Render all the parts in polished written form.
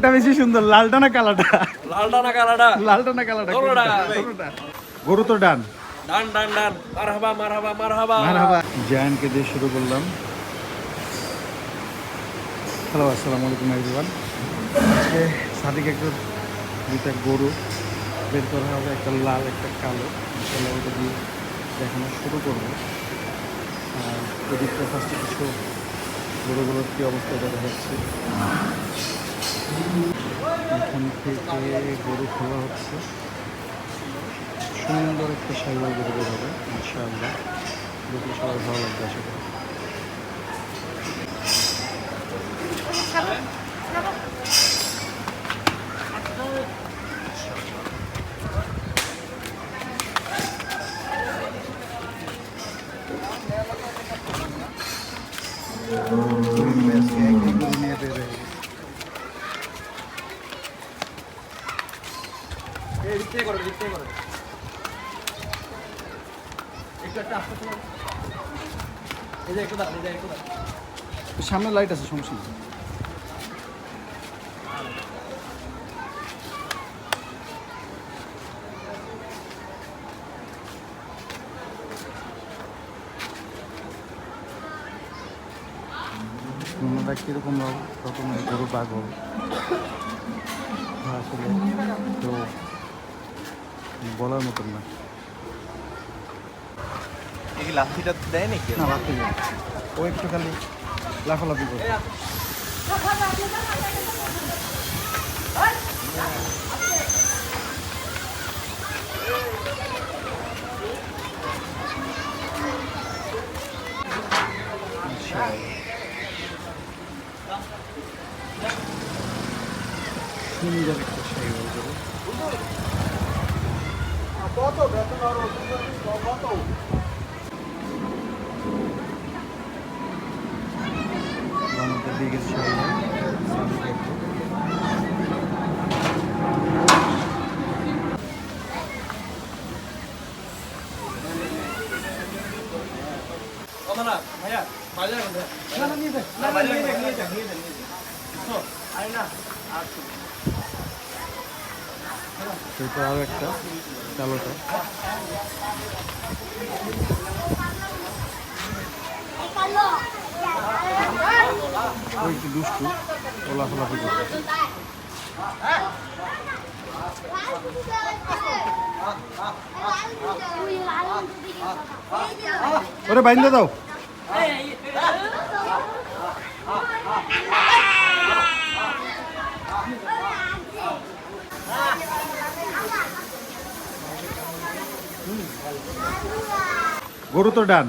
এটা বেশি সুন্দর, লালটা না কালাটা? লালটা না কালাটা? লালটা না কালাটা? কোনটা? গরু তো ডান। ডান ডান ডান, মারহাবা মারহাবা মারহাবা মারহাবা। জায়ান্টকে দিয়ে শুরু করলাম। হ্যালো, আসসালামু আলাইকুম এভরিওয়ান। আজকে সাদিক একটু দুইটা গরু বের করা হবে, একটা লাল একটা কালো। ইনশাআল্লাহ ওটা দিয়ে দেখানো শুরু করবো। আর এদিকটা ফার্স্টে কিছু গরুগুলোর কী অবস্থা দেখা যাচ্ছে। এখান থেকে গরু খোলা হচ্ছে, সুন্দর একটা সাইবার গরু বের হবে ইনশাআল্লাহ। দেখলে সবাই ভালো লাগবে আশা করি। সামনে লাইট আছে, সমস্যা নেই। ওনারা কীরকম রকমের গরু পাগল আসলে তো বলার মতন না। এই লাঠিটা দেয় নাকি? না, লাফি যায়, ও একটু খালি লাফালাফি করে। সুন্দর একটা সাইকেল গরু। আমাদের দিকে ভাইয়া বাজার নিয়ে যাক, নিয়ে যাক। সেটা আরো একটা কালোটা। ওই একটু দুষ্টু, ও লাফালাফি করে। ওরে বাইন্দা দাও। গরু তো ডান।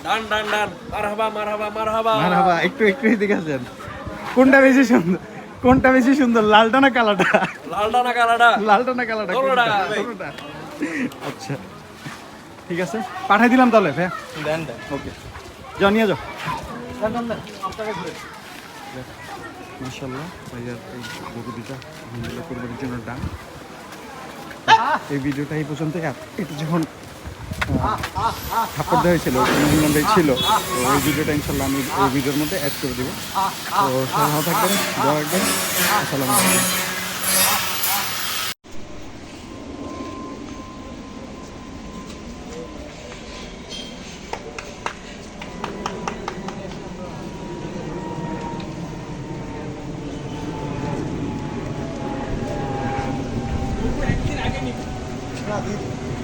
ডান ডান ডান, মারহাবা মারহাবা মারহাবা মারহাবা। একটু একটু এদিকে আসেন। কোনটা বেশি সুন্দর? কোনটা বেশি সুন্দর, লালটা না কালাটা? লালটা না কালাটা? লালটা না কালাটা? গরুটা। গরুটা। আচ্ছা ঠিক আছে, পাঠাই দিলাম তাহলে। হ্যাঁ দেন দেন। ওকে, যাও নিয়ে যাও। মাশাআল্লাহ ভাইয়ার এই গরু দুটা আলহামদুলিল্লাহ কোরবানির জন্য ডান। এই ভিডিওটা এই পর্যন্ত। এটা যখন থাপ্পড় দেওয়া হয়েছিল ওই ছিল, তো ওই ভিডিওটা ইনশাল্লাহ আমি ওই ভিডিওর মধ্যে অ্যাড করে দেবো। তো সবাই ভালো থাকবেন, দোয়া রাখবেন। আসসালামু আলাইকুম।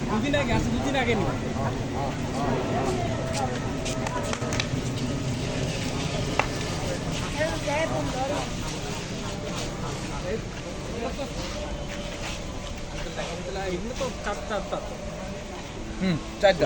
দুদিন আগে আসে, দুদিন আগে নি। এগুলো তো চারটা। চারটা।